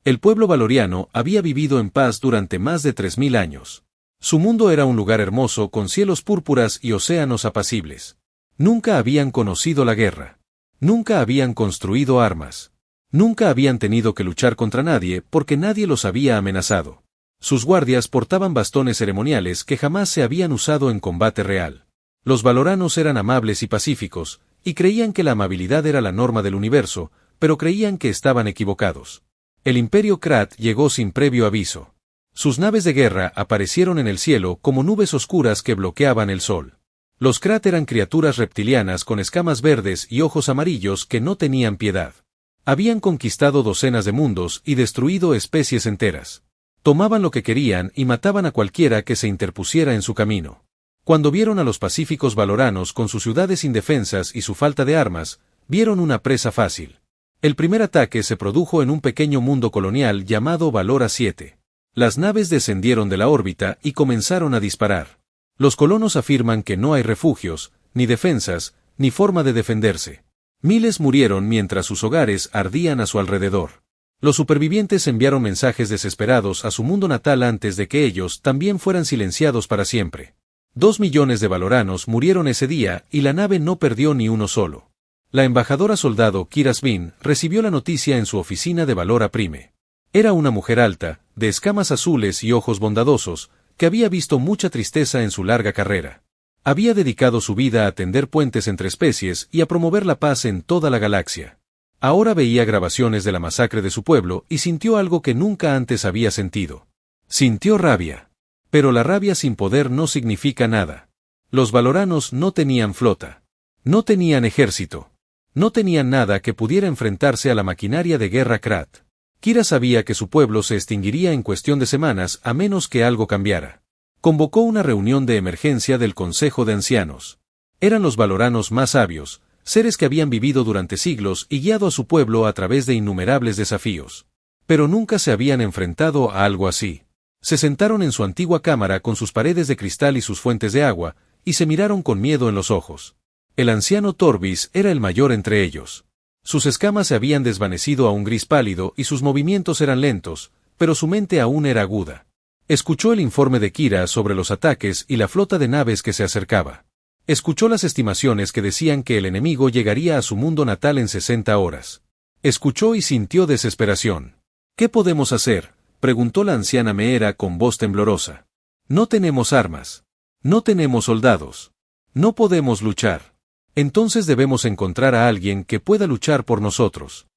El pueblo valoriano había vivido en paz durante más de 3000 años. Su mundo era un lugar hermoso con cielos púrpuras y océanos apacibles. Nunca habían conocido la guerra. Nunca habían construido armas. Nunca habían tenido que luchar contra nadie porque nadie los había amenazado. Sus guardias portaban bastones ceremoniales que jamás se habían usado en combate real. Los valoranos eran amables y pacíficos, y creían que la amabilidad era la norma del universo, pero creían que estaban equivocados. El imperio Krat llegó sin previo aviso. Sus naves de guerra aparecieron en el cielo como nubes oscuras que bloqueaban el sol. Los Krat eran criaturas reptilianas con escamas verdes y ojos amarillos que no tenían piedad. Habían conquistado docenas de mundos y destruido especies enteras. Tomaban lo que querían y mataban a cualquiera que se interpusiera en su camino. Cuando vieron a los pacíficos valoranos con sus ciudades indefensas y su falta de armas, vieron una presa fácil. El primer ataque se produjo en un pequeño mundo colonial llamado Valora 7. Las naves descendieron de la órbita y comenzaron a disparar. Los colonos afirman que no hay refugios, ni defensas, ni forma de defenderse. Miles murieron mientras sus hogares ardían a su alrededor. Los supervivientes enviaron mensajes desesperados a su mundo natal antes de que ellos también fueran silenciados para siempre. 2 millones de valoranos murieron ese día y la nave no perdió ni uno solo. La embajadora soldado Kira Svin recibió la noticia en su oficina de Valora Prime. Era una mujer alta, de escamas azules y ojos bondadosos, que había visto mucha tristeza en su larga carrera. Había dedicado su vida a tender puentes entre especies y a promover la paz en toda la galaxia. Ahora veía grabaciones de la masacre de su pueblo y sintió algo que nunca antes había sentido. Sintió rabia. Pero la rabia sin poder no significa nada. Los valoranos no tenían flota. No tenían ejército. No tenían nada que pudiera enfrentarse a la maquinaria de guerra Krat. Kira sabía que su pueblo se extinguiría en cuestión de semanas a menos que algo cambiara. Convocó una reunión de emergencia del Consejo de Ancianos. Eran los valoranos más sabios, seres que habían vivido durante siglos y guiado a su pueblo a través de innumerables desafíos. Pero nunca se habían enfrentado a algo así. Se sentaron en su antigua cámara con sus paredes de cristal y sus fuentes de agua, y se miraron con miedo en los ojos. El anciano Torbis era el mayor entre ellos. Sus escamas se habían desvanecido a un gris pálido y sus movimientos eran lentos, pero su mente aún era aguda. Escuchó el informe de Kira sobre los ataques y la flota de naves que se acercaba. Escuchó las estimaciones que decían que el enemigo llegaría a su mundo natal en 60 horas. Escuchó y sintió desesperación. ¿Qué podemos hacer?, preguntó la anciana Meera con voz temblorosa. No tenemos armas. No tenemos soldados. No podemos luchar. Entonces debemos encontrar a alguien que pueda luchar por nosotros.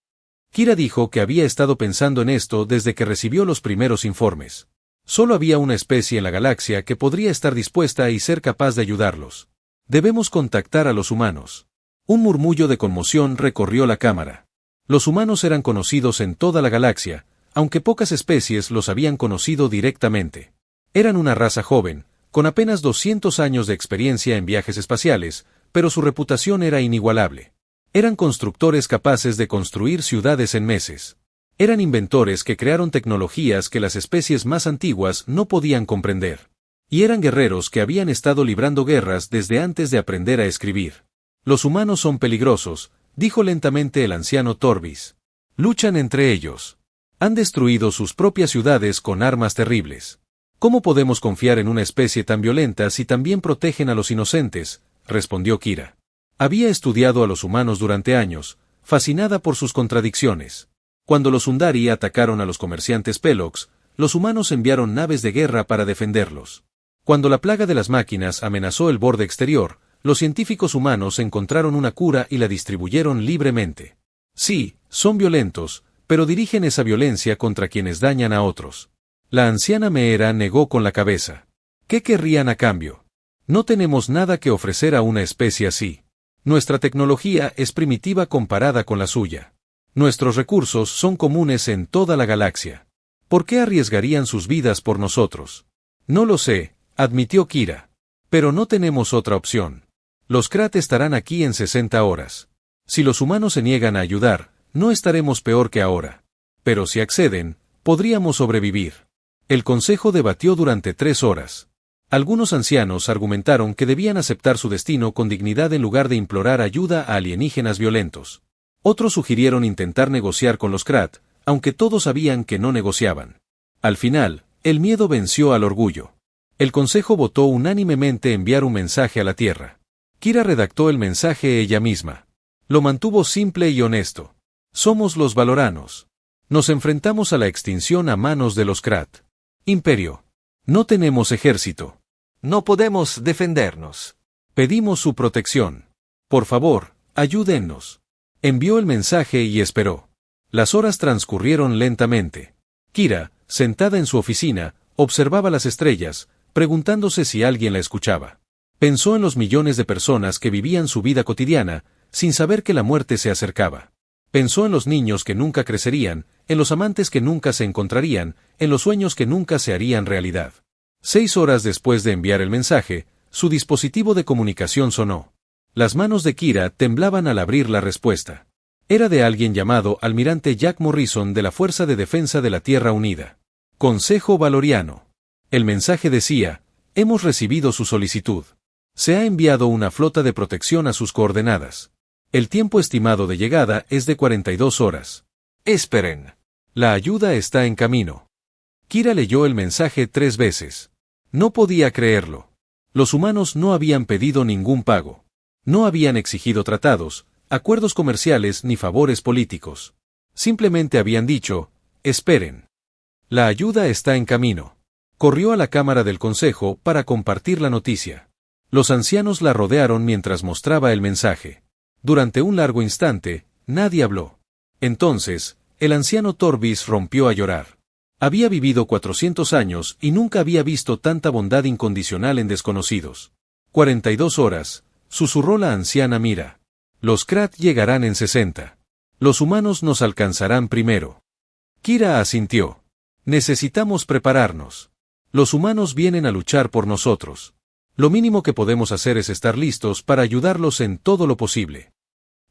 Kira dijo que había estado pensando en esto desde que recibió los primeros informes. Solo había una especie en la galaxia que podría estar dispuesta y ser capaz de ayudarlos. Debemos contactar a los humanos. Un murmullo de conmoción recorrió la cámara. Los humanos eran conocidos en toda la galaxia, aunque pocas especies los habían conocido directamente. Eran una raza joven, con apenas 200 años de experiencia en viajes espaciales, pero su reputación era inigualable. Eran constructores capaces de construir ciudades en meses. Eran inventores que crearon tecnologías que las especies más antiguas no podían comprender. Y eran guerreros que habían estado librando guerras desde antes de aprender a escribir. Los humanos son peligrosos, dijo lentamente el anciano Torbis. Luchan entre ellos. Han destruido sus propias ciudades con armas terribles. ¿Cómo podemos confiar en una especie tan violenta si también protegen a los inocentes?, respondió Kira. Había estudiado a los humanos durante años, fascinada por sus contradicciones. Cuando los Undari atacaron a los comerciantes Pelox, los humanos enviaron naves de guerra para defenderlos. Cuando la plaga de las máquinas amenazó el borde exterior, los científicos humanos encontraron una cura y la distribuyeron libremente. Sí, son violentos, pero dirigen esa violencia contra quienes dañan a otros. La anciana Meera negó con la cabeza. ¿Qué querrían a cambio? No tenemos nada que ofrecer a una especie así. Nuestra tecnología es primitiva comparada con la suya. Nuestros recursos son comunes en toda la galaxia. ¿Por qué arriesgarían sus vidas por nosotros? No lo sé, admitió Kira. Pero no tenemos otra opción. Los Krat estarán aquí en 60 horas. Si los humanos se niegan a ayudar, no estaremos peor que ahora. Pero si acceden, podríamos sobrevivir. El consejo debatió durante 3 horas. Algunos ancianos argumentaron que debían aceptar su destino con dignidad en lugar de implorar ayuda a alienígenas violentos. Otros sugirieron intentar negociar con los Krat, aunque todos sabían que no negociaban. Al final, el miedo venció al orgullo. El Consejo votó unánimemente enviar un mensaje a la Tierra. Kira redactó el mensaje ella misma. Lo mantuvo simple y honesto. Somos los Valoranos. Nos enfrentamos a la extinción a manos de los Krat. Imperio. No tenemos ejército. No podemos defendernos. Pedimos su protección. Por favor, ayúdennos. Envió el mensaje y esperó. Las horas transcurrieron lentamente. Kira, sentada en su oficina, observaba las estrellas, preguntándose si alguien la escuchaba. Pensó en los millones de personas que vivían su vida cotidiana, sin saber que la muerte se acercaba. Pensó en los niños que nunca crecerían, en los amantes que nunca se encontrarían, en los sueños que nunca se harían realidad. 6 horas después de enviar el mensaje, su dispositivo de comunicación sonó. Las manos de Kira temblaban al abrir la respuesta. Era de alguien llamado Almirante Jack Morrison de la Fuerza de Defensa de la Tierra Unida. Consejo Valoriano. El mensaje decía: hemos recibido su solicitud. Se ha enviado una flota de protección a sus coordenadas. El tiempo estimado de llegada es de 42 horas. Esperen. La ayuda está en camino. Kira leyó el mensaje 3 veces. No podía creerlo. Los humanos no habían pedido ningún pago. No habían exigido tratados, acuerdos comerciales ni favores políticos. Simplemente habían dicho: esperen. La ayuda está en camino. Corrió a la cámara del consejo para compartir la noticia. Los ancianos la rodearon mientras mostraba el mensaje. Durante un largo instante, nadie habló. Entonces, el anciano Torvis rompió a llorar. Había vivido 400 años y nunca había visto tanta bondad incondicional en desconocidos. 42 horas, susurró la anciana Mira. Los Krat llegarán en 60. Los humanos nos alcanzarán primero. Kira asintió. Necesitamos prepararnos. Los humanos vienen a luchar por nosotros. Lo mínimo que podemos hacer es estar listos para ayudarlos en todo lo posible.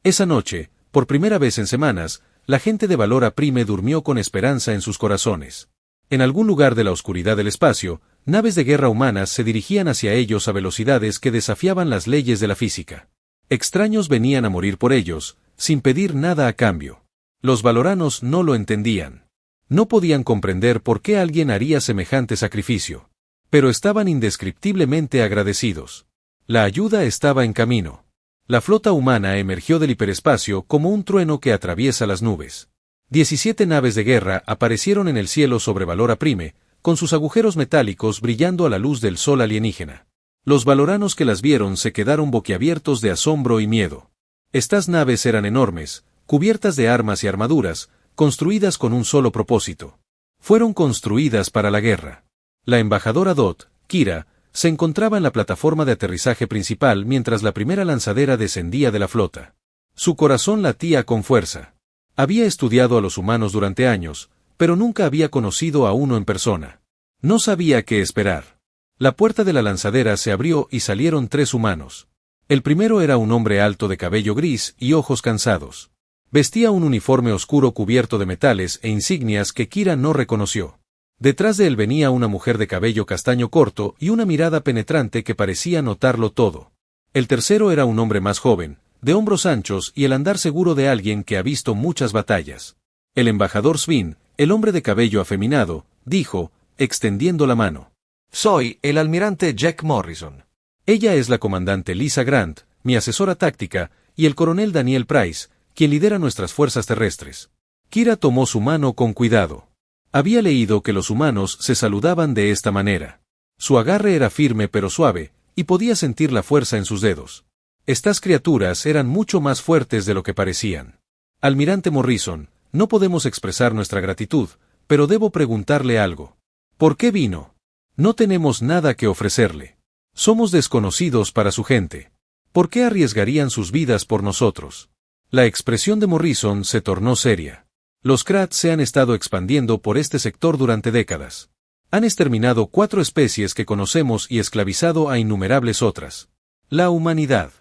Esa noche, por primera vez en semanas, la gente de Valora Prime durmió con esperanza en sus corazones. En algún lugar de la oscuridad del espacio, naves de guerra humanas se dirigían hacia ellos a velocidades que desafiaban las leyes de la física. Extraños venían a morir por ellos, sin pedir nada a cambio. Los valoranos no lo entendían. No podían comprender por qué alguien haría semejante sacrificio. Pero estaban indescriptiblemente agradecidos. La ayuda estaba en camino. La flota humana emergió del hiperespacio como un trueno que atraviesa las nubes. 17 naves de guerra aparecieron en el cielo sobre Valora Prime, con sus agujeros metálicos brillando a la luz del sol alienígena. Los valoranos que las vieron se quedaron boquiabiertos de asombro y miedo. Estas naves eran enormes, cubiertas de armas y armaduras, construidas con un solo propósito. Fueron construidas para la guerra. La embajadora Dot, Kira, se encontraba en la plataforma de aterrizaje principal mientras la primera lanzadera descendía de la flota. Su corazón latía con fuerza. Había estudiado a los humanos durante años, pero nunca había conocido a uno en persona. No sabía qué esperar. La puerta de la lanzadera se abrió y salieron 3 humanos. El primero era un hombre alto de cabello gris y ojos cansados. Vestía un uniforme oscuro cubierto de metales e insignias que Kira no reconoció. Detrás de él venía una mujer de cabello castaño corto y una mirada penetrante que parecía notarlo todo. El tercero era un hombre más joven, de hombros anchos y el andar seguro de alguien que ha visto muchas batallas. El embajador Svin, el hombre de cabello afeminado, dijo, extendiendo la mano. Soy el almirante Jack Morrison. Ella es la comandante Lisa Grant, mi asesora táctica, y el coronel Daniel Price, quien lidera nuestras fuerzas terrestres. Kira tomó su mano con cuidado. Había leído que los humanos se saludaban de esta manera. Su agarre era firme pero suave, y podía sentir la fuerza en sus dedos. Estas criaturas eran mucho más fuertes de lo que parecían. Almirante Morrison, no podemos expresar nuestra gratitud, pero debo preguntarle algo. ¿Por qué vino? No tenemos nada que ofrecerle. Somos desconocidos para su gente. ¿Por qué arriesgarían sus vidas por nosotros? La expresión de Morrison se tornó seria. Los Krat se han estado expandiendo por este sector durante décadas. Han exterminado 4 especies que conocemos y esclavizado a innumerables otras. La humanidad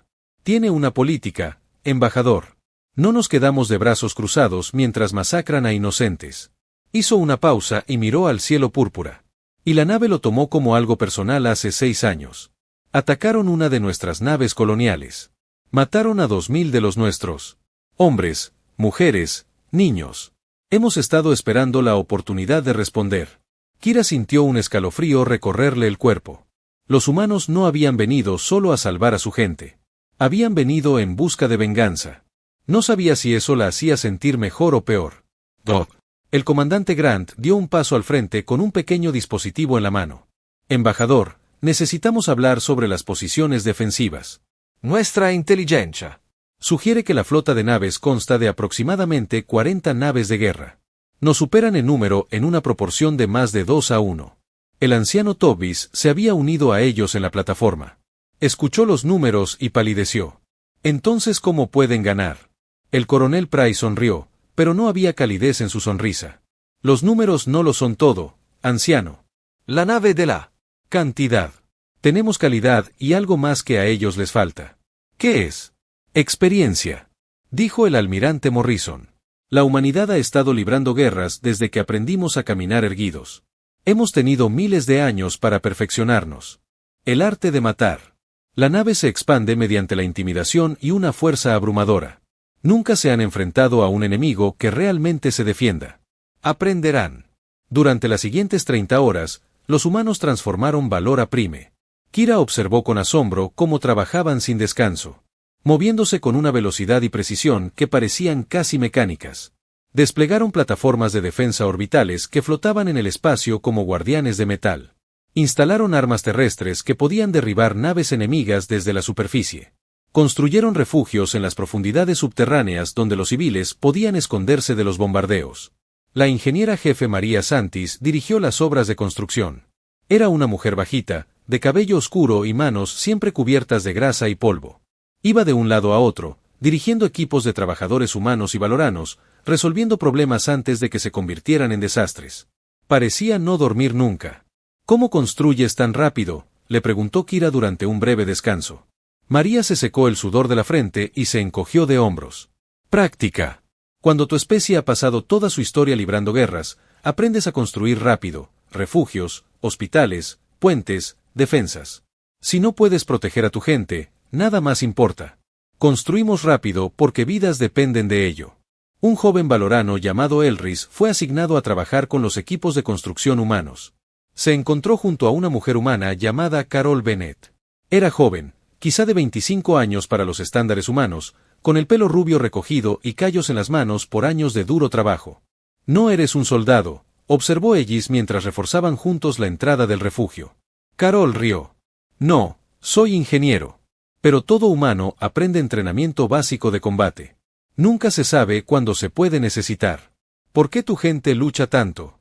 tiene una política, embajador. No nos quedamos de brazos cruzados mientras masacran a inocentes. Hizo una pausa y miró al cielo púrpura. Y la nave lo tomó como algo personal hace 6 años. Atacaron una de nuestras naves coloniales. Mataron a 2000 de los nuestros. Hombres, mujeres, niños. Hemos estado esperando la oportunidad de responder. Kira sintió un escalofrío recorrerle el cuerpo. Los humanos no habían venido solo a salvar a su gente. Habían venido en busca de venganza. No sabía si eso la hacía sentir mejor o peor. Doc. El comandante Grant dio un paso al frente con un pequeño dispositivo en la mano. Embajador, necesitamos hablar sobre las posiciones defensivas. Nuestra inteligencia Sugiere que la flota de naves consta de aproximadamente 40 naves de guerra. Nos superan en número en una proporción de más de 2-1. El anciano Tobis se había unido a ellos en la plataforma. Escuchó los números y palideció. Entonces, ¿cómo pueden ganar? El coronel Price sonrió, pero no había calidez en su sonrisa. Los números no lo son todo, anciano. La nave de la Cantidad. Tenemos calidad y algo más que a ellos les falta. ¿Qué es? Experiencia. Dijo el almirante Morrison. La humanidad ha estado librando guerras desde que aprendimos a caminar erguidos. Hemos tenido miles de años para perfeccionarnos. El arte de matar. La nave se expande mediante la intimidación y una fuerza abrumadora. Nunca se han enfrentado a un enemigo que realmente se defienda. Aprenderán. Durante las siguientes 30 horas, los humanos transformaron valor a prime. Kira observó con asombro cómo trabajaban sin descanso, moviéndose con una velocidad y precisión que parecían casi mecánicas. Desplegaron plataformas de defensa orbitales que flotaban en el espacio como guardianes de metal. Instalaron armas terrestres que podían derribar naves enemigas desde la superficie. Construyeron refugios en las profundidades subterráneas donde los civiles podían esconderse de los bombardeos. La ingeniera jefe María Santis dirigió las obras de construcción. Era una mujer bajita, de cabello oscuro y manos siempre cubiertas de grasa y polvo. Iba de un lado a otro, dirigiendo equipos de trabajadores humanos y valoranos, resolviendo problemas antes de que se convirtieran en desastres. Parecía no dormir nunca. ¿Cómo construyes tan rápido?, le preguntó Kira durante un breve descanso. María se secó el sudor de la frente y se encogió de hombros. Práctica. Cuando tu especie ha pasado toda su historia librando guerras, aprendes a construir rápido, refugios, hospitales, puentes, defensas. Si no puedes proteger a tu gente, nada más importa. Construimos rápido porque vidas dependen de ello. Un joven valorano llamado Elris fue asignado a trabajar con los equipos de construcción humanos. Se encontró junto a una mujer humana llamada Carol Bennett. Era joven, quizá de 25 años para los estándares humanos, con el pelo rubio recogido y callos en las manos por años de duro trabajo. No eres un soldado, observó Ellis mientras reforzaban juntos la entrada del refugio. Carol rió. No, soy ingeniero. Pero todo humano aprende entrenamiento básico de combate. Nunca se sabe cuándo se puede necesitar. ¿Por qué tu gente lucha tanto?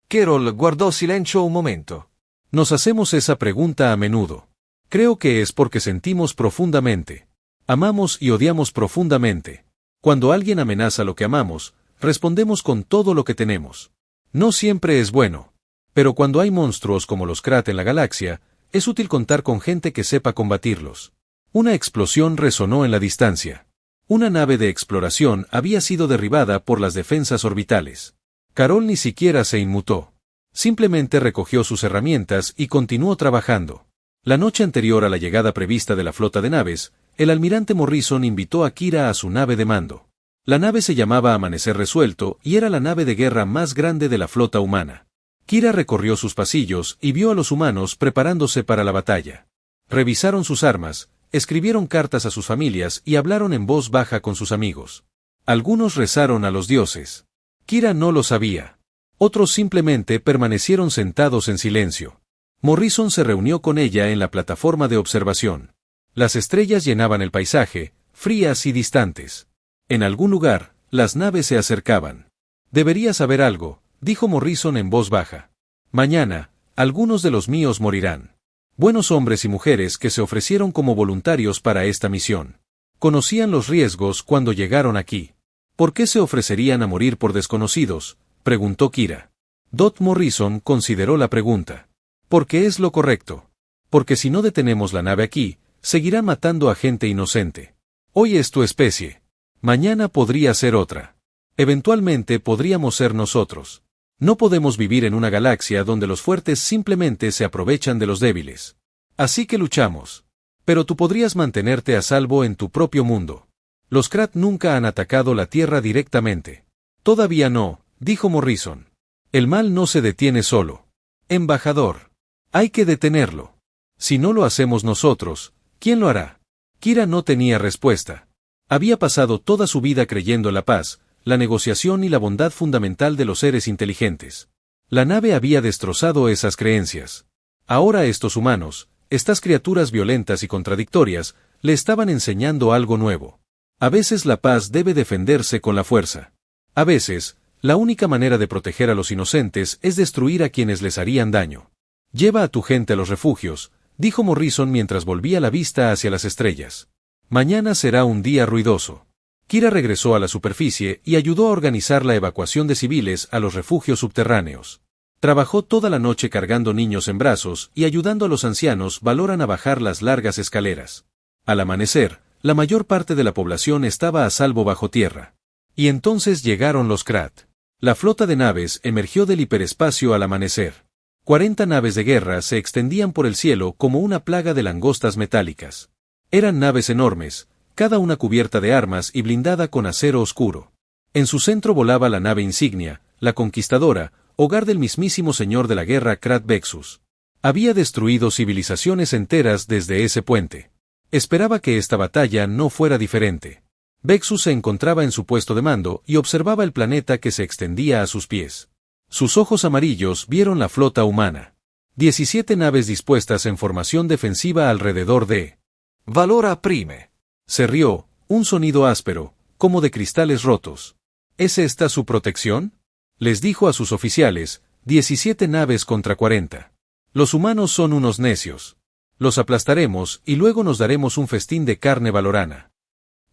Carol guardó silencio un momento. Nos hacemos esa pregunta a menudo. Creo que es porque sentimos profundamente. Amamos y odiamos profundamente. Cuando alguien amenaza lo que amamos, respondemos con todo lo que tenemos. No siempre es bueno. Pero cuando hay monstruos como los Krat en la galaxia, es útil contar con gente que sepa combatirlos. Una explosión resonó en la distancia. Una nave de exploración había sido derribada por las defensas orbitales. Carol ni siquiera se inmutó. Simplemente recogió sus herramientas y continuó trabajando. La noche anterior a la llegada prevista de la flota de naves, el almirante Morrison invitó a Kira a su nave de mando. La nave se llamaba Amanecer Resuelto y era la nave de guerra más grande de la flota humana. Kira recorrió sus pasillos y vio a los humanos preparándose para la batalla. Revisaron sus armas, escribieron cartas a sus familias y hablaron en voz baja con sus amigos. Algunos rezaron a los dioses. Kira no lo sabía. Otros simplemente permanecieron sentados en silencio. Morrison se reunió con ella en la plataforma de observación. Las estrellas llenaban el paisaje, frías y distantes. En algún lugar, las naves se acercaban. Deberías saber algo, dijo Morrison en voz baja. Mañana, algunos de los míos morirán. Buenos hombres y mujeres que se ofrecieron como voluntarios para esta misión. Conocían los riesgos cuando llegaron aquí. ¿Por qué se ofrecerían a morir por desconocidos?, preguntó Kira. Dot Morrison consideró la pregunta. Porque es lo correcto. Porque si no detenemos la nave aquí, seguirán matando a gente inocente. Hoy es tu especie. Mañana podría ser otra. Eventualmente podríamos ser nosotros. No podemos vivir en una galaxia donde los fuertes simplemente se aprovechan de los débiles. Así que luchamos. Pero tú podrías mantenerte a salvo en tu propio mundo. Los Krat nunca han atacado la Tierra directamente. Todavía no, dijo Morrison. El mal no se detiene solo. Embajador. Hay que detenerlo. Si no lo hacemos nosotros, ¿quién lo hará? Kira no tenía respuesta. Había pasado toda su vida creyendo en la paz, la negociación y la bondad fundamental de los seres inteligentes. La nave había destrozado esas creencias. Ahora estos humanos, estas criaturas violentas y contradictorias, le estaban enseñando algo nuevo. A veces la paz debe defenderse con la fuerza. A veces, la única manera de proteger a los inocentes es destruir a quienes les harían daño. Lleva a tu gente a los refugios, dijo Morrison mientras volvía la vista hacia las estrellas. Mañana será un día ruidoso. Kira regresó a la superficie y ayudó a organizar la evacuación de civiles a los refugios subterráneos. Trabajó toda la noche cargando niños en brazos y ayudando a los ancianos valoran a bajar las largas escaleras. Al amanecer, la mayor parte de la población estaba a salvo bajo tierra. Y entonces llegaron los Krat. La flota de naves emergió del hiperespacio al amanecer. 40 naves de guerra se extendían por el cielo como una plaga de langostas metálicas. Eran naves enormes, cada una cubierta de armas y blindada con acero oscuro. En su centro volaba la nave insignia, la Conquistadora, hogar del mismísimo señor de la guerra Krat Vexus. Había destruido civilizaciones enteras desde ese puente. Esperaba que esta batalla no fuera diferente. Vexus se encontraba en su puesto de mando y observaba el planeta que se extendía a sus pies. Sus ojos amarillos vieron la flota humana. 17 naves dispuestas en formación defensiva alrededor de Valora prime. Se rió, un sonido áspero, como de cristales rotos. ¿Es esta su protección? Les dijo a sus oficiales, 17 naves contra 40. Los humanos son unos necios. Los aplastaremos y luego nos daremos un festín de carne valorana.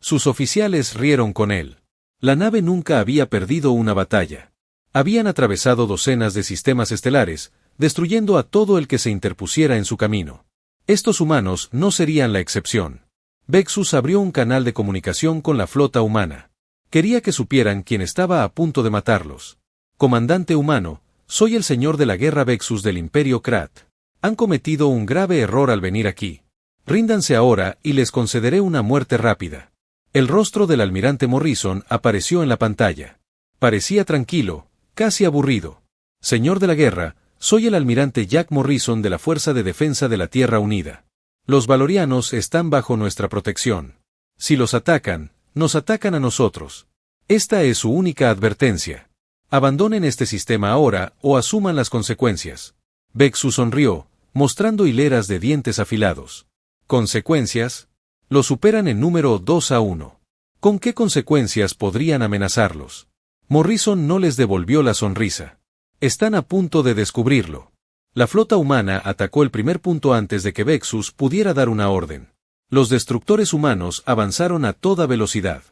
Sus oficiales rieron con él. La nave nunca había perdido una batalla. Habían atravesado docenas de sistemas estelares, destruyendo a todo el que se interpusiera en su camino. Estos humanos no serían la excepción. Vexus abrió un canal de comunicación con la flota humana. Quería que supieran quién estaba a punto de matarlos. Comandante humano, soy el señor de la guerra Vexus del Imperio Krat. Han cometido un grave error al venir aquí. Ríndanse ahora y les concederé una muerte rápida. El rostro del almirante Morrison apareció en la pantalla. Parecía tranquilo, casi aburrido. Señor de la guerra, soy el almirante Jack Morrison de la Fuerza de Defensa de la Tierra Unida. Los valorianos están bajo nuestra protección. Si los atacan, nos atacan a nosotros. Esta es su única advertencia. Abandonen este sistema ahora o asuman las consecuencias. Vexus sonrió, mostrando hileras de dientes afilados. ¿Consecuencias? Lo superan en número 2-1. ¿Con qué consecuencias podrían amenazarlos? Morrison no les devolvió la sonrisa. Están a punto de descubrirlo. La flota humana atacó el primer punto antes de que Vexus pudiera dar una orden. Los destructores humanos avanzaron a toda velocidad.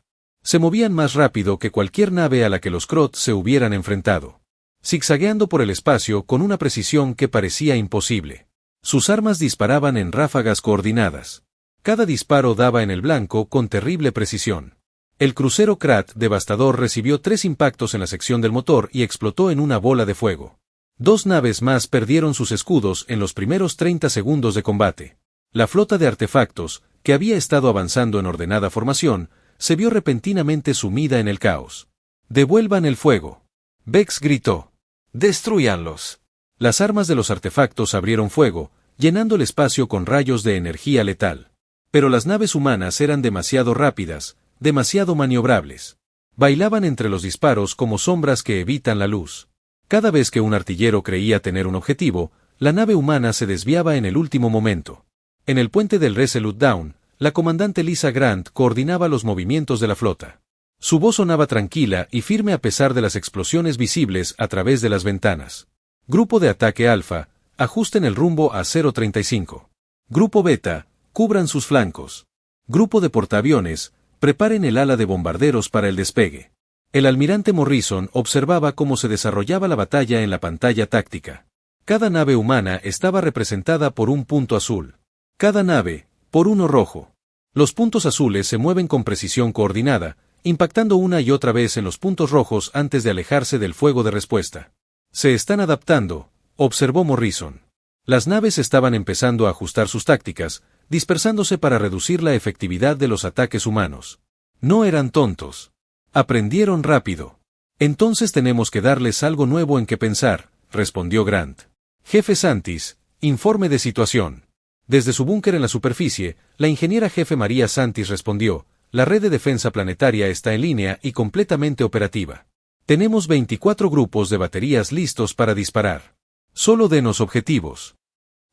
Se movían más rápido que cualquier nave a la que los Krot se hubieran enfrentado. Zigzagueando por el espacio con una precisión que parecía imposible. Sus armas disparaban en ráfagas coordinadas. Cada disparo daba en el blanco con terrible precisión. El crucero Krat devastador recibió 3 impactos en la sección del motor y explotó en una bola de fuego. 2 naves más perdieron sus escudos en los primeros 30 segundos de combate. La flota de artefactos, que había estado avanzando en ordenada formación, se vio repentinamente sumida en el caos. «Devuelvan el fuego». Vex gritó. «Destrúyanlos». Las armas de los artefactos abrieron fuego, llenando el espacio con rayos de energía letal. Pero las naves humanas eran demasiado rápidas, demasiado maniobrables. Bailaban entre los disparos como sombras que evitan la luz. Cada vez que un artillero creía tener un objetivo, la nave humana se desviaba en el último momento. En el puente del Resolute Dawn, la comandante Lisa Grant coordinaba los movimientos de la flota. Su voz sonaba tranquila y firme a pesar de las explosiones visibles a través de las ventanas. Grupo de ataque Alfa, ajusten el rumbo a 035. Grupo Beta, cubran sus flancos. Grupo de portaaviones, preparen el ala de bombarderos para el despegue. El almirante Morrison observaba cómo se desarrollaba la batalla en la pantalla táctica. Cada nave humana estaba representada por un punto azul. Cada nave, por uno rojo. Los puntos azules se mueven con precisión coordinada, impactando una y otra vez en los puntos rojos antes de alejarse del fuego de respuesta. Se están adaptando, observó Morrison. Las naves estaban empezando a ajustar sus tácticas, dispersándose para reducir la efectividad de los ataques humanos. No eran tontos. Aprendieron rápido. Entonces tenemos que darles algo nuevo en que pensar, respondió Grant. Jefe Santis, informe de situación. Desde su búnker en la superficie, la ingeniera jefe María Santis respondió: la red de defensa planetaria está en línea y completamente operativa. Tenemos 24 grupos de baterías listos para disparar. Solo denos objetivos.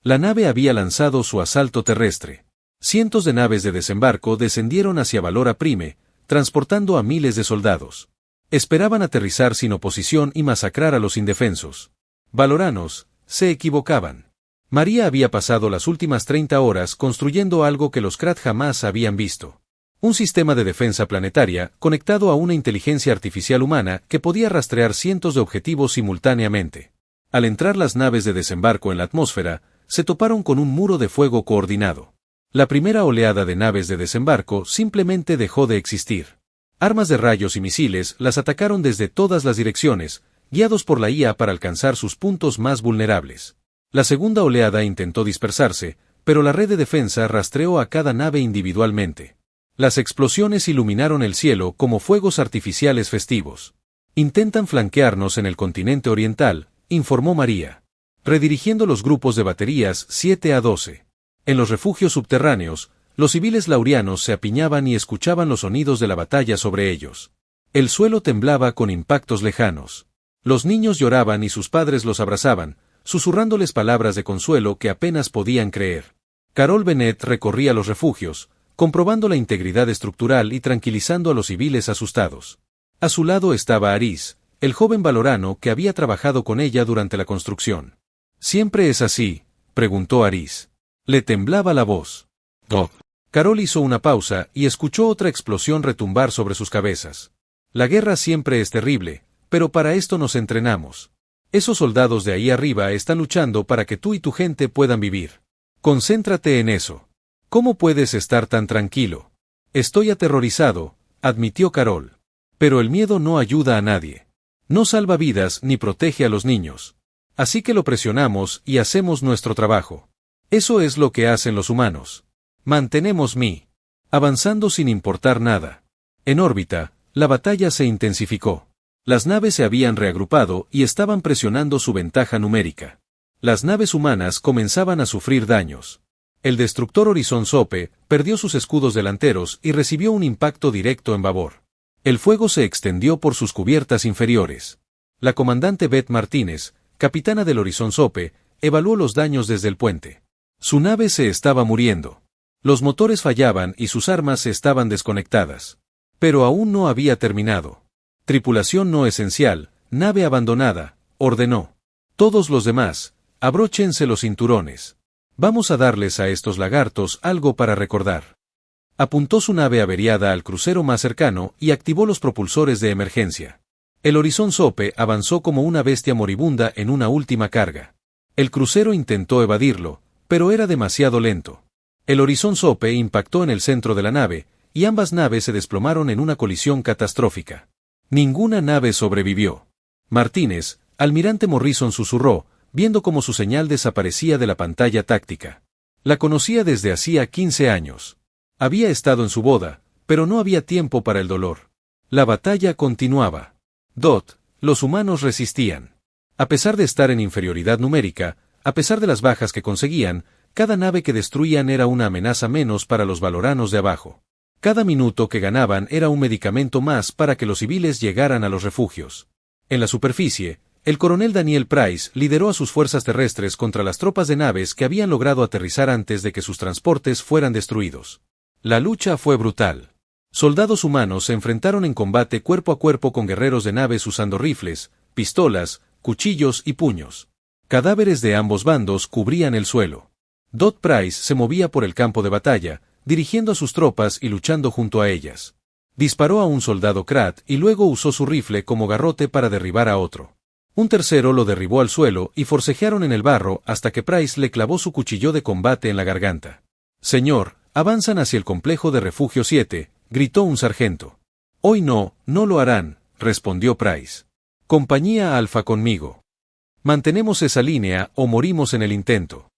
La nave había lanzado su asalto terrestre. Cientos de naves de desembarco descendieron hacia Valora Prime, transportando a miles de soldados. Esperaban aterrizar sin oposición y masacrar a los indefensos. Valoranos, se equivocaban. María había pasado las últimas 30 horas construyendo algo que los Krat jamás habían visto. Un sistema de defensa planetaria conectado a una inteligencia artificial humana que podía rastrear cientos de objetivos simultáneamente. Al entrar las naves de desembarco en la atmósfera, se toparon con un muro de fuego coordinado. La primera oleada de naves de desembarco simplemente dejó de existir. Armas de rayos y misiles las atacaron desde todas las direcciones, guiados por la IA para alcanzar sus puntos más vulnerables. La segunda oleada intentó dispersarse, pero la red de defensa rastreó a cada nave individualmente. Las explosiones iluminaron el cielo como fuegos artificiales festivos. Intentan flanquearnos en el continente oriental, informó María, redirigiendo los grupos de baterías 7 a 12. En los refugios subterráneos, los civiles laurianos se apiñaban y escuchaban los sonidos de la batalla sobre ellos. El suelo temblaba con impactos lejanos. Los niños lloraban y sus padres los abrazaban, susurrándoles palabras de consuelo que apenas podían creer. Carol Bennett recorría los refugios, comprobando la integridad estructural y tranquilizando a los civiles asustados. A su lado estaba Aris, el joven valorano que había trabajado con ella durante la construcción. ¿Siempre es así?, preguntó Aris. Le temblaba la voz. «Oh». Carol hizo una pausa y escuchó otra explosión retumbar sobre sus cabezas. La guerra siempre es terrible, pero para esto nos entrenamos. Esos soldados de ahí arriba están luchando para que tú y tu gente puedan vivir. Concéntrate en eso. ¿Cómo puedes estar tan tranquilo? Estoy aterrorizado, admitió Carol. Pero el miedo no ayuda a nadie. No salva vidas ni protege a los niños. Así que lo presionamos y hacemos nuestro trabajo. Eso es lo que hacen los humanos. Mantenemos avanzando sin importar nada. En órbita, la batalla se intensificó. Las naves se habían reagrupado y estaban presionando su ventaja numérica. Las naves humanas comenzaban a sufrir daños. El destructor Horizon Sope perdió sus escudos delanteros y recibió un impacto directo en babor. El fuego se extendió por sus cubiertas inferiores. La comandante Beth Martínez, capitana del Horizon Sope, evaluó los daños desde el puente. Su nave se estaba muriendo. Los motores fallaban y sus armas estaban desconectadas. Pero aún no había terminado. Tripulación no esencial, nave abandonada, ordenó. Todos los demás, abróchense los cinturones. Vamos a darles a estos lagartos algo para recordar. Apuntó su nave averiada al crucero más cercano y activó los propulsores de emergencia. El Horizon Sope avanzó como una bestia moribunda en una última carga. El crucero intentó evadirlo, pero era demasiado lento. El Horizon Sope impactó en el centro de la nave, y ambas naves se desplomaron en una colisión catastrófica. Ninguna nave sobrevivió. Martínez, almirante Morrison susurró, viendo cómo su señal desaparecía de la pantalla táctica. La conocía desde hacía 15 años. Había estado en su boda, pero no había tiempo para el dolor. La batalla continuaba. Los humanos resistían. A pesar de estar en inferioridad numérica, a pesar de las bajas que conseguían, cada nave que destruían era una amenaza menos para los valoranos de abajo. Cada minuto que ganaban era un medicamento más para que los civiles llegaran a los refugios. En la superficie, el coronel Daniel Price lideró a sus fuerzas terrestres contra las tropas de naves que habían logrado aterrizar antes de que sus transportes fueran destruidos. La lucha fue brutal. Soldados humanos se enfrentaron en combate cuerpo a cuerpo con guerreros de naves usando rifles, pistolas, cuchillos y puños. Cadáveres de ambos bandos cubrían el suelo. Price se movía por el campo de batalla, dirigiendo a sus tropas y luchando junto a ellas. Disparó a un soldado Krat y luego usó su rifle como garrote para derribar a otro. Un tercero lo derribó al suelo y forcejearon en el barro hasta que Price le clavó su cuchillo de combate en la garganta. «Señor, avanzan hacia el complejo de refugio 7», gritó un sargento. «Hoy no lo harán», respondió Price. «Compañía Alfa conmigo. Mantenemos esa línea o morimos en el intento».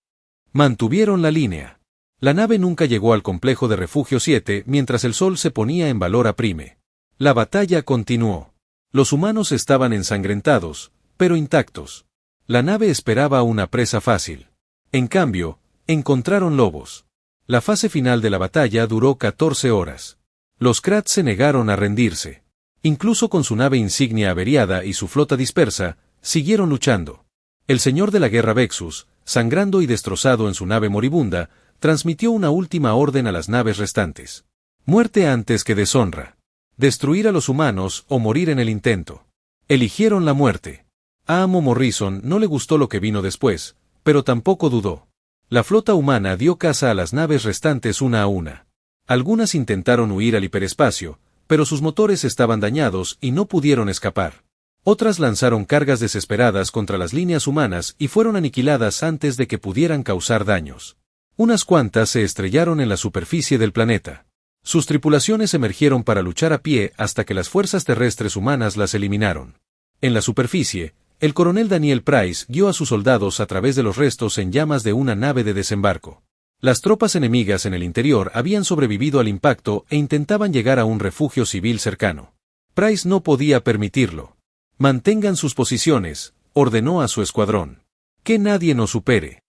Mantuvieron la línea. La nave nunca llegó al complejo de refugio 7 mientras el sol se ponía en Valora Prime. La batalla continuó. Los humanos estaban ensangrentados, pero intactos. La nave esperaba una presa fácil. En cambio, encontraron lobos. La fase final de la batalla duró 14 horas. Los Krat se negaron a rendirse. Incluso con su nave insignia averiada y su flota dispersa, siguieron luchando. El señor de la guerra Vexus, sangrando y destrozado en su nave moribunda, transmitió una última orden a las naves restantes. Muerte antes que deshonra. Destruir a los humanos o morir en el intento. Eligieron la muerte. A Amo Morrison no le gustó lo que vino después, pero tampoco dudó. La flota humana dio caza a las naves restantes una a una. Algunas intentaron huir al hiperespacio, pero sus motores estaban dañados y no pudieron escapar. Otras lanzaron cargas desesperadas contra las líneas humanas y fueron aniquiladas antes de que pudieran causar daños. Unas cuantas se estrellaron en la superficie del planeta. Sus tripulaciones emergieron para luchar a pie hasta que las fuerzas terrestres humanas las eliminaron. En la superficie, el coronel Daniel Price guió a sus soldados a través de los restos en llamas de una nave de desembarco. Las tropas enemigas en el interior habían sobrevivido al impacto e intentaban llegar a un refugio civil cercano. Price no podía permitirlo. Mantengan sus posiciones, ordenó a su escuadrón. Que nadie nos supere.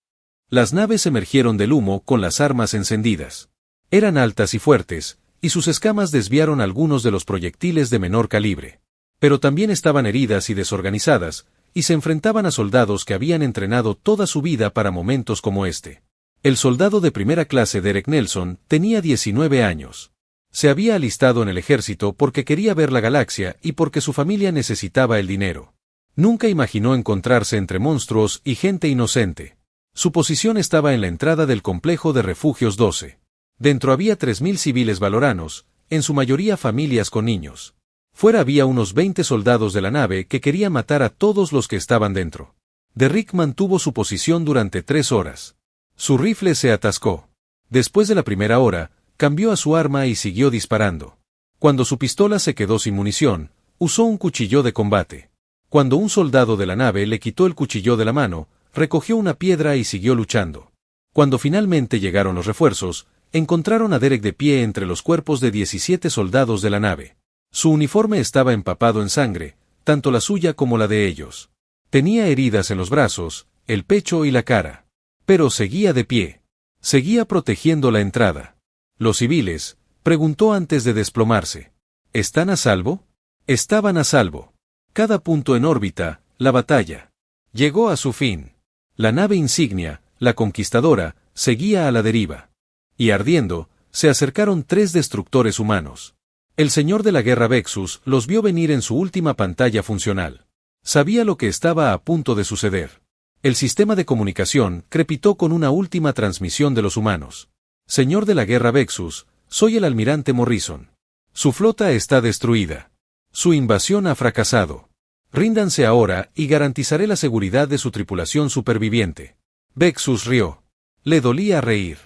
Las naves emergieron del humo con las armas encendidas. Eran altas y fuertes, y sus escamas desviaron algunos de los proyectiles de menor calibre. Pero también estaban heridas y desorganizadas, y se enfrentaban a soldados que habían entrenado toda su vida para momentos como este. El soldado de primera clase Derek Nelson tenía 19 años. Se había alistado en el ejército porque quería ver la galaxia y porque su familia necesitaba el dinero. Nunca imaginó encontrarse entre monstruos y gente inocente. Su posición estaba en la entrada del complejo de refugios 12. Dentro había 3.000 civiles valoranos, en su mayoría familias con niños. Fuera había unos 20 soldados de la nave que querían matar a todos los que estaban dentro. Derrick mantuvo su posición durante 3 horas. Su rifle se atascó. Después de la primera hora, cambió a su arma y siguió disparando. Cuando su pistola se quedó sin munición, usó un cuchillo de combate. Cuando un soldado de la nave le quitó el cuchillo de la mano, recogió una piedra y siguió luchando. Cuando finalmente llegaron los refuerzos, encontraron a Derek de pie entre los cuerpos de 17 soldados de la nave. Su uniforme estaba empapado en sangre, tanto la suya como la de ellos. Tenía heridas en los brazos, el pecho y la cara. Pero seguía de pie. Seguía protegiendo la entrada. ¿Los civiles?, preguntó antes de desplomarse. ¿Están a salvo? Estaban a salvo. Cada punto en órbita, la batalla. Llegó a su fin. La nave insignia, la Conquistadora, seguía a la deriva. Y ardiendo, se acercaron 3 destructores humanos. El señor de la guerra Vexus los vio venir en su última pantalla funcional. Sabía lo que estaba a punto de suceder. El sistema de comunicación crepitó con una última transmisión de los humanos. Señor de la guerra Vexus, soy el almirante Morrison. Su flota está destruida. Su invasión ha fracasado. Ríndanse ahora y garantizaré la seguridad de su tripulación superviviente. Vexus rió. Le dolía reír.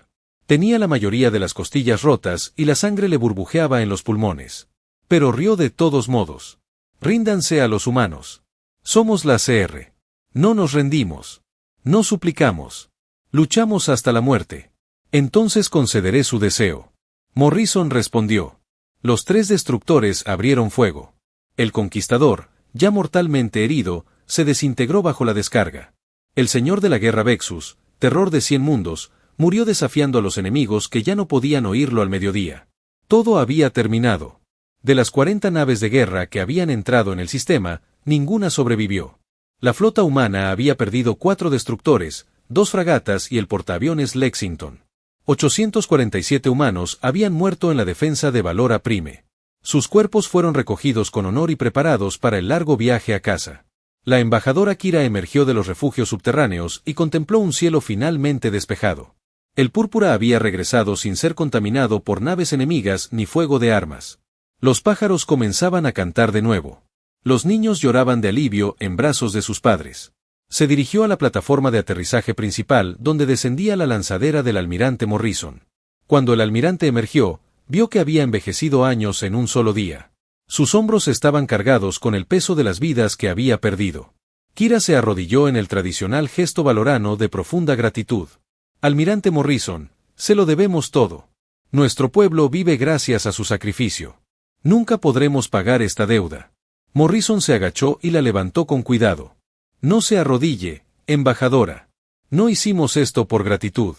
Tenía la mayoría de las costillas rotas y la sangre le burbujeaba en los pulmones. Pero rió de todos modos. Ríndanse a los humanos. Somos la CR. No nos rendimos. No suplicamos. Luchamos hasta la muerte. Entonces concederé su deseo. Morrison respondió. Los 3 destructores abrieron fuego. El Conquistador, ya mortalmente herido, se desintegró bajo la descarga. El señor de la guerra Vexus, terror de 100 mundos, murió desafiando a los enemigos que ya no podían oírlo al mediodía. Todo había terminado. De las 40 naves de guerra que habían entrado en el sistema, ninguna sobrevivió. La flota humana había perdido 4 destructores, 2 fragatas y el portaaviones Lexington. 847 humanos habían muerto en la defensa de Valora Prime. Sus cuerpos fueron recogidos con honor y preparados para el largo viaje a casa. La embajadora Kira emergió de los refugios subterráneos y contempló un cielo finalmente despejado. El púrpura había regresado sin ser contaminado por naves enemigas ni fuego de armas. Los pájaros comenzaban a cantar de nuevo. Los niños lloraban de alivio en brazos de sus padres. Se dirigió a la plataforma de aterrizaje principal donde descendía la lanzadera del almirante Morrison. Cuando el almirante emergió, vio que había envejecido años en un solo día. Sus hombros estaban cargados con el peso de las vidas que había perdido. Kira se arrodilló en el tradicional gesto valorano de profunda gratitud. Almirante Morrison, se lo debemos todo. Nuestro pueblo vive gracias a su sacrificio. Nunca podremos pagar esta deuda. Morrison se agachó y la levantó con cuidado. No se arrodille, embajadora. No hicimos esto por gratitud.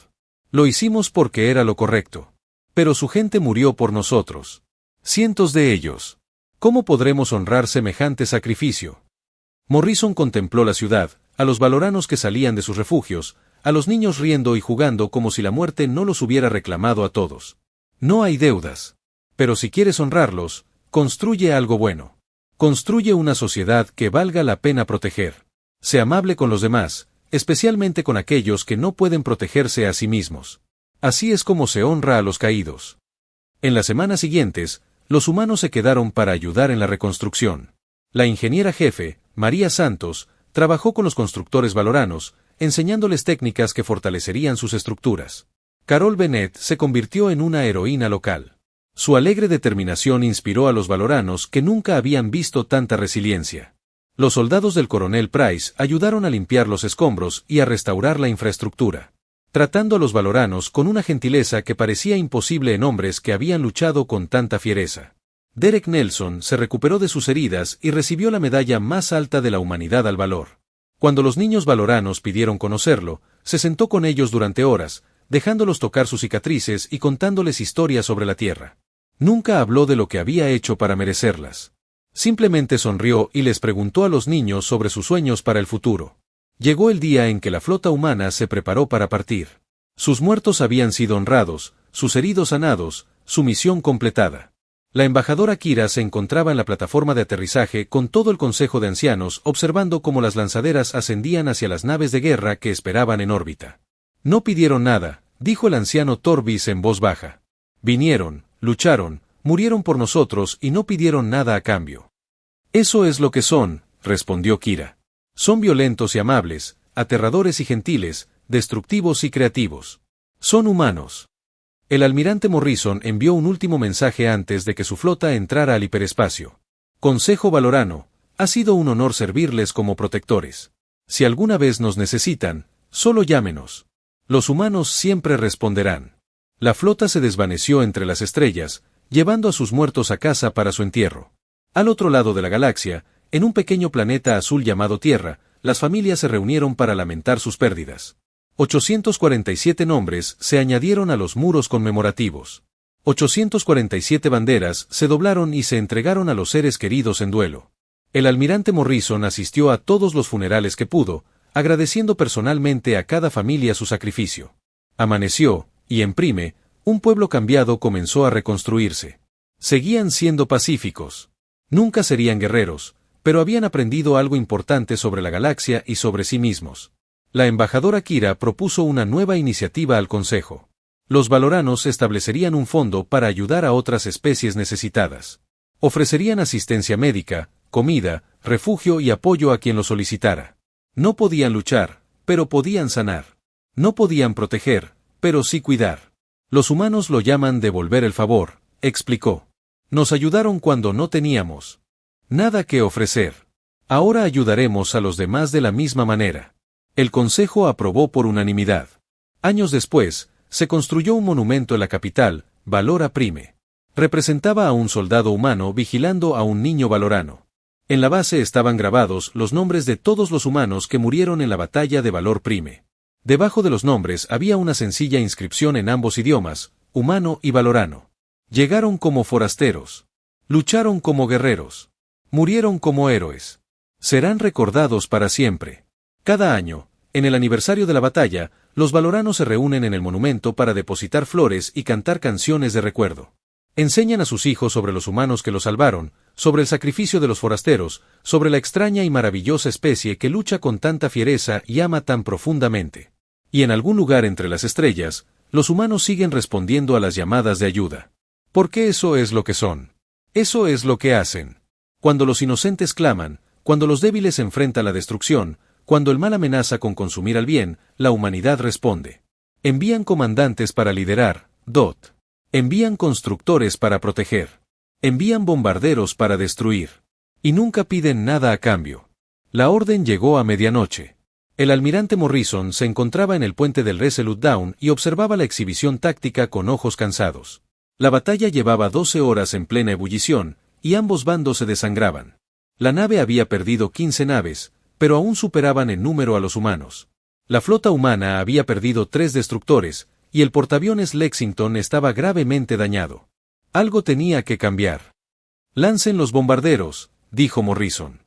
Lo hicimos porque era lo correcto. Pero su gente murió por nosotros. Cientos de ellos. ¿Cómo podremos honrar semejante sacrificio? Morrison contempló la ciudad, a los valoranos que salían de sus refugios, a los niños riendo y jugando como si la muerte no los hubiera reclamado a todos. No hay deudas. Pero si quieres honrarlos, construye algo bueno. Construye una sociedad que valga la pena proteger. Sé amable con los demás, especialmente con aquellos que no pueden protegerse a sí mismos. Así es como se honra a los caídos. En las semanas siguientes, los humanos se quedaron para ayudar en la reconstrucción. La ingeniera jefe, María Santos, trabajó con los constructores valoranos, enseñándoles técnicas que fortalecerían sus estructuras. Carol Bennett se convirtió en una heroína local. Su alegre determinación inspiró a los valoranos que nunca habían visto tanta resiliencia. Los soldados del coronel Price ayudaron a limpiar los escombros y a restaurar la infraestructura, tratando a los valoranos con una gentileza que parecía imposible en hombres que habían luchado con tanta fiereza. Derek Nelson se recuperó de sus heridas y recibió la medalla más alta de la humanidad al valor. Cuando los niños valoranos pidieron conocerlo, se sentó con ellos durante horas, dejándolos tocar sus cicatrices y contándoles historias sobre la tierra. Nunca habló de lo que había hecho para merecerlas. Simplemente sonrió y les preguntó a los niños sobre sus sueños para el futuro. Llegó el día en que la flota humana se preparó para partir. Sus muertos habían sido honrados, sus heridos sanados, su misión completada. La embajadora Kira se encontraba en la plataforma de aterrizaje con todo el consejo de ancianos observando cómo las lanzaderas ascendían hacia las naves de guerra que esperaban en órbita. No pidieron nada, dijo el anciano Torvis en voz baja. Vinieron, lucharon, murieron por nosotros y no pidieron nada a cambio. Eso es lo que son, respondió Kira. Son violentos y amables, aterradores y gentiles, destructivos y creativos. Son humanos. El almirante Morrison envió un último mensaje antes de que su flota entrara al hiperespacio. Consejo Valorano, ha sido un honor servirles como protectores. Si alguna vez nos necesitan, solo llámenos. Los humanos siempre responderán. La flota se desvaneció entre las estrellas, llevando a sus muertos a casa para su entierro. Al otro lado de la galaxia, en un pequeño planeta azul llamado Tierra, las familias se reunieron para lamentar sus pérdidas. 847 nombres se añadieron a los muros conmemorativos. 847 banderas se doblaron y se entregaron a los seres queridos en duelo. El almirante Morrison asistió a todos los funerales que pudo, agradeciendo personalmente a cada familia su sacrificio. Amaneció, y en Prime, un pueblo cambiado comenzó a reconstruirse. Seguían siendo pacíficos. Nunca serían guerreros, pero habían aprendido algo importante sobre la galaxia y sobre sí mismos. La embajadora Kira propuso una nueva iniciativa al Consejo. Los valoranos establecerían un fondo para ayudar a otras especies necesitadas. Ofrecerían asistencia médica, comida, refugio y apoyo a quien lo solicitara. No podían luchar, pero podían sanar. No podían proteger, pero sí cuidar. Los humanos lo llaman devolver el favor, explicó. Nos ayudaron cuando no teníamos nada que ofrecer. Ahora ayudaremos a los demás de la misma manera. El Consejo aprobó por unanimidad. Años después, se construyó un monumento en la capital, Valora Prime. Representaba a un soldado humano vigilando a un niño valorano. En la base estaban grabados los nombres de todos los humanos que murieron en la batalla de Valor Prime. Debajo de los nombres había una sencilla inscripción en ambos idiomas, humano y valorano. Llegaron como forasteros. Lucharon como guerreros. Murieron como héroes. Serán recordados para siempre. Cada año, en el aniversario de la batalla, los valoranos se reúnen en el monumento para depositar flores y cantar canciones de recuerdo. Enseñan a sus hijos sobre los humanos que los salvaron, sobre el sacrificio de los forasteros, sobre la extraña y maravillosa especie que lucha con tanta fiereza y ama tan profundamente. Y en algún lugar entre las estrellas, los humanos siguen respondiendo a las llamadas de ayuda. Porque eso es lo que son. Eso es lo que hacen. Cuando los inocentes claman, cuando los débiles enfrentan la destrucción, cuando el mal amenaza con consumir al bien, la humanidad responde. Envían comandantes para liderar, DOT. Envían constructores para proteger. Envían bombarderos para destruir. Y nunca piden nada a cambio. La orden llegó a medianoche. El almirante Morrison se encontraba en el puente del Resolute Down y observaba la exhibición táctica con ojos cansados. La batalla llevaba 12 horas en plena ebullición, y ambos bandos se desangraban. La nave había perdido 15 naves, pero aún superaban en número a los humanos. La flota humana había perdido 3 destructores, y el portaaviones Lexington estaba gravemente dañado. Algo tenía que cambiar. «Lancen los bombarderos», dijo Morrison.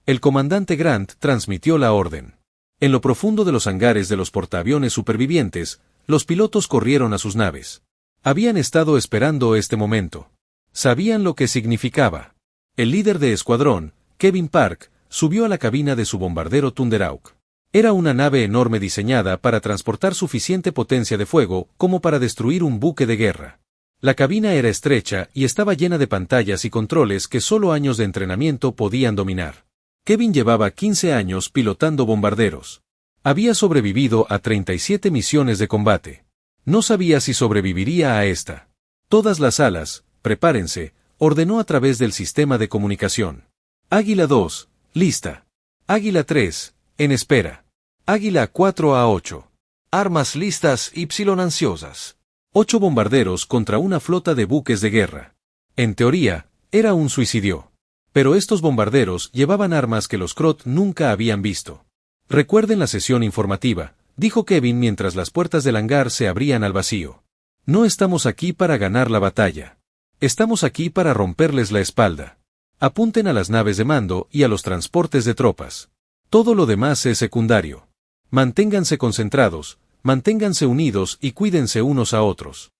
El comandante Grant transmitió la orden. En lo profundo de los hangares de los portaaviones supervivientes, los pilotos corrieron a sus naves. Habían estado esperando este momento. Sabían lo que significaba. El líder de escuadrón, Kevin Park, subió a la cabina de su bombardero Thunder Hawk. Era una nave enorme diseñada para transportar suficiente potencia de fuego como para destruir un buque de guerra. La cabina era estrecha y estaba llena de pantallas y controles que solo años de entrenamiento podían dominar. Kevin llevaba 15 años pilotando bombarderos. Había sobrevivido a 37 misiones de combate. No sabía si sobreviviría a esta. Todas las alas, prepárense, ordenó a través del sistema de comunicación. Águila 2, lista. Águila 3, en espera. Águila 4 a 8. Armas listas y ansiosas. 8 bombarderos contra una flota de buques de guerra. En teoría, era un suicidio. Pero estos bombarderos llevaban armas que los Krot nunca habían visto. Recuerden la sesión informativa, dijo Kevin mientras las puertas del hangar se abrían al vacío. No estamos aquí para ganar la batalla. Estamos aquí para romperles la espalda. Apunten a las naves de mando y a los transportes de tropas. Todo lo demás es secundario. Manténganse concentrados, manténganse unidos y cuídense unos a otros.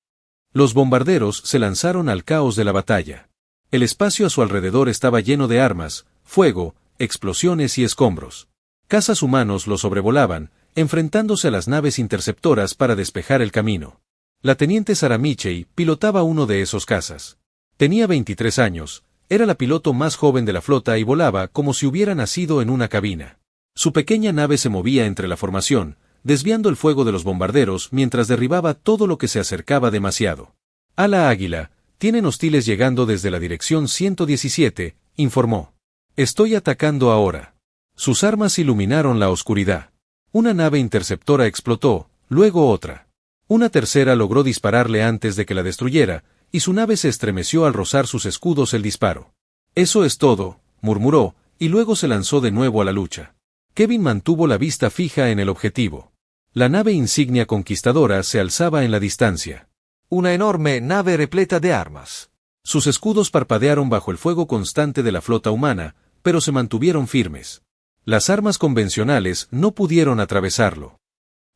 Los bombarderos se lanzaron al caos de la batalla. El espacio a su alrededor estaba lleno de armas, fuego, explosiones y escombros. Cazas humanos lo sobrevolaban, enfrentándose a las naves interceptoras para despejar el camino. La teniente Sarah Mitchell pilotaba uno de esos cazas. Tenía 23 años, era la piloto más joven de la flota y volaba como si hubiera nacido en una cabina. Su pequeña nave se movía entre la formación, desviando el fuego de los bombarderos mientras derribaba todo lo que se acercaba demasiado. «Ala Águila, tienen hostiles llegando desde la dirección 117, informó. Estoy atacando ahora». Sus armas iluminaron la oscuridad. Una nave interceptora explotó, luego otra. Una tercera logró dispararle antes de que la destruyera, y su nave se estremeció al rozar sus escudos el disparo. «Eso es todo», murmuró, y luego se lanzó de nuevo a la lucha. Kevin mantuvo la vista fija en el objetivo. La nave insignia conquistadora se alzaba en la distancia. Una enorme nave repleta de armas. Sus escudos parpadearon bajo el fuego constante de la flota humana, pero se mantuvieron firmes. Las armas convencionales no pudieron atravesarlo.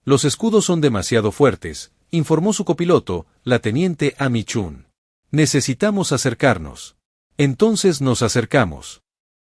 «Los escudos son demasiado fuertes», informó su copiloto, la teniente Amy Chun. «Necesitamos acercarnos». Entonces nos acercamos.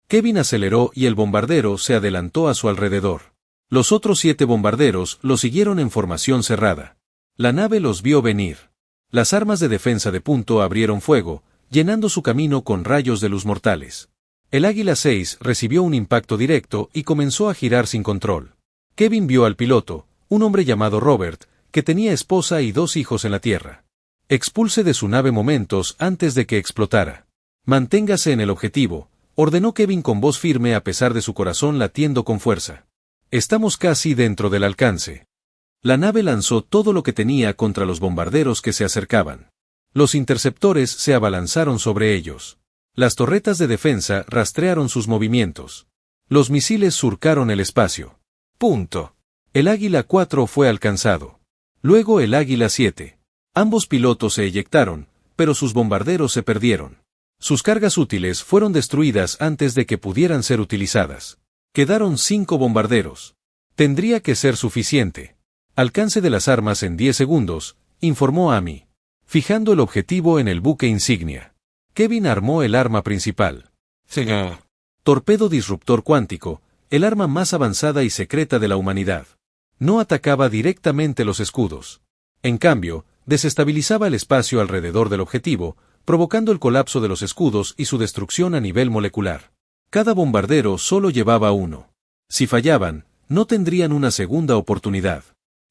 Kevin aceleró y el bombardero se adelantó a su alrededor. Los otros 7 bombarderos lo siguieron en formación cerrada. La nave los vio venir. Las armas de defensa de punto abrieron fuego, llenando su camino con rayos de luz mortales. El Águila 6 recibió un impacto directo y comenzó a girar sin control. Kevin vio al piloto, un hombre llamado Robert, que tenía esposa y 2 hijos en la tierra. «Expulse de su nave momentos antes de que explotara. Manténgase en el objetivo», ordenó Kevin con voz firme a pesar de su corazón latiendo con fuerza. «Estamos casi dentro del alcance». La nave lanzó todo lo que tenía contra los bombarderos que se acercaban. Los interceptores se abalanzaron sobre ellos. Las torretas de defensa rastrearon sus movimientos. Los misiles surcaron el espacio. El Águila 4 fue alcanzado. Luego el Águila 7. Ambos pilotos se eyectaron, pero sus bombarderos se perdieron. Sus cargas útiles fueron destruidas antes de que pudieran ser utilizadas. Quedaron 5 bombarderos. Tendría que ser suficiente. «Alcance de las armas en 10 segundos», informó Amy. Fijando el objetivo en el buque insignia. Kevin armó el arma principal. Torpedo disruptor cuántico, el arma más avanzada y secreta de la humanidad. No atacaba directamente los escudos. En cambio, desestabilizaba el espacio alrededor del objetivo, provocando el colapso de los escudos y su destrucción a nivel molecular. Cada bombardero solo llevaba uno. Si fallaban, no tendrían una segunda oportunidad.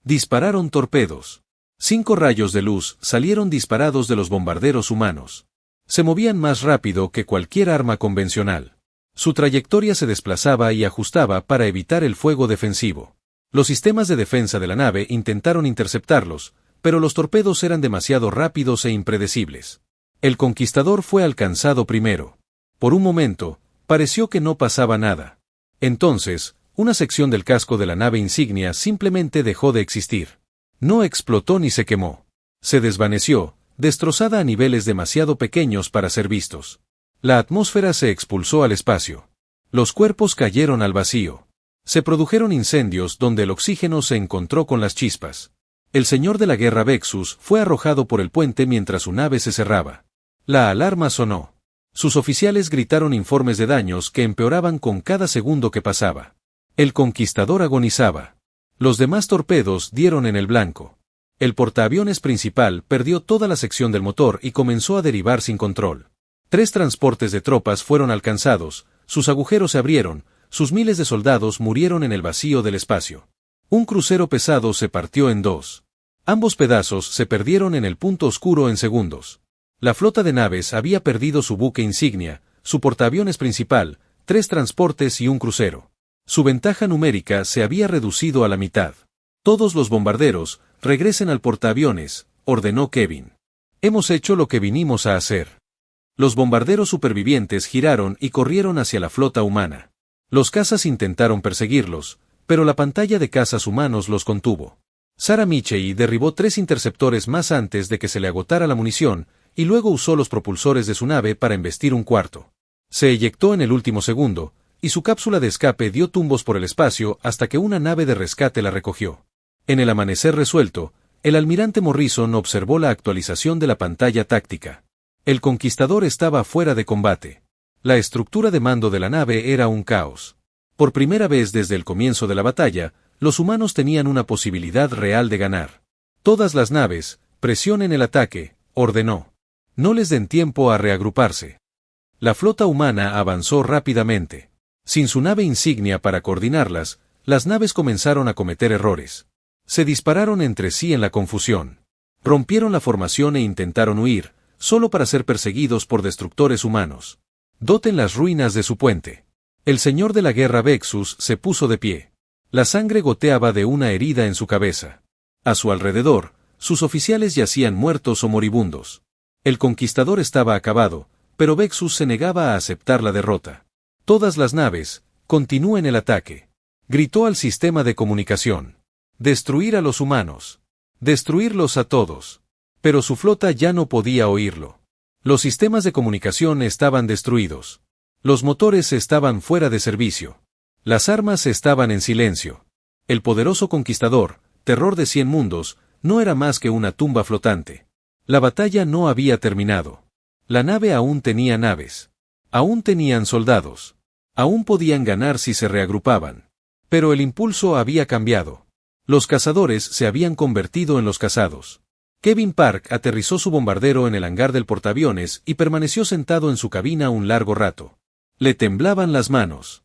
Dispararon torpedos. 5 rayos de luz salieron disparados de los bombarderos humanos. Se movían más rápido que cualquier arma convencional. Su trayectoria se desplazaba y ajustaba para evitar el fuego defensivo. Los sistemas de defensa de la nave intentaron interceptarlos, pero los torpedos eran demasiado rápidos e impredecibles. El Conquistador fue alcanzado primero. Por un momento, Pareció que no pasaba nada. Entonces, una sección del casco de la nave insignia simplemente dejó de existir. No explotó ni se quemó. Se desvaneció, destrozada a niveles demasiado pequeños para ser vistos. La atmósfera se expulsó al espacio. Los cuerpos cayeron al vacío. Se produjeron incendios donde el oxígeno se encontró con las chispas. El señor de la guerra Vexus fue arrojado por el puente mientras su nave se cerraba. La alarma sonó. Sus oficiales gritaron informes de daños que empeoraban con cada segundo que pasaba. El conquistador agonizaba. Los demás torpedos dieron en el blanco. El portaaviones principal perdió toda la sección del motor y comenzó a derivar sin control. 3 transportes de tropas fueron alcanzados, sus agujeros se abrieron, sus miles de soldados murieron en el vacío del espacio. Un crucero pesado se partió en 2. Ambos pedazos se perdieron en el punto oscuro en segundos. La flota de naves había perdido su buque insignia, su portaaviones principal, 3 transportes y un crucero. Su ventaja numérica se había reducido a la mitad. Todos los bombarderos, regresen al portaaviones, ordenó Kevin. Hemos hecho lo que vinimos a hacer. Los bombarderos supervivientes giraron y corrieron hacia la flota humana. Los cazas intentaron perseguirlos, pero la pantalla de cazas humanos los contuvo. Sarah Michei derribó 3 interceptores más antes de que se le agotara la munición, y luego usó los propulsores de su nave para embestir un cuarto. Se eyectó en el último segundo, y su cápsula de escape dio tumbos por el espacio hasta que una nave de rescate la recogió. En el amanecer resuelto, el almirante Morrison observó la actualización de la pantalla táctica. El conquistador estaba fuera de combate. La estructura de mando de la nave era un caos. Por primera vez desde el comienzo de la batalla, los humanos tenían una posibilidad real de ganar. Todas las naves, presionen el ataque, ordenó. No les den tiempo a reagruparse. La flota humana avanzó rápidamente. Sin su nave insignia para coordinarlas, las naves comenzaron a cometer errores. Se dispararon entre sí en la confusión. Rompieron la formación e intentaron huir, solo para ser perseguidos por destructores humanos. Doten las ruinas de su puente. El señor de la guerra Vexus se puso de pie. La sangre goteaba de una herida en su cabeza. A su alrededor, sus oficiales yacían muertos o moribundos. El conquistador estaba acabado, pero Vexus se negaba a aceptar la derrota. Todas las naves, continúen el ataque. Gritó al sistema de comunicación. Destruir a los humanos. Destruirlos a todos. Pero su flota ya no podía oírlo. Los sistemas de comunicación estaban destruidos. Los motores estaban fuera de servicio. Las armas estaban en silencio. El poderoso conquistador, terror de 100 mundos, no era más que una tumba flotante. La batalla no había terminado. La nave aún tenía naves. Aún tenían soldados. Aún podían ganar si se reagrupaban. Pero el impulso había cambiado. Los cazadores se habían convertido en los cazados. Kevin Park aterrizó su bombardero en el hangar del portaaviones y permaneció sentado en su cabina un largo rato. Le temblaban las manos.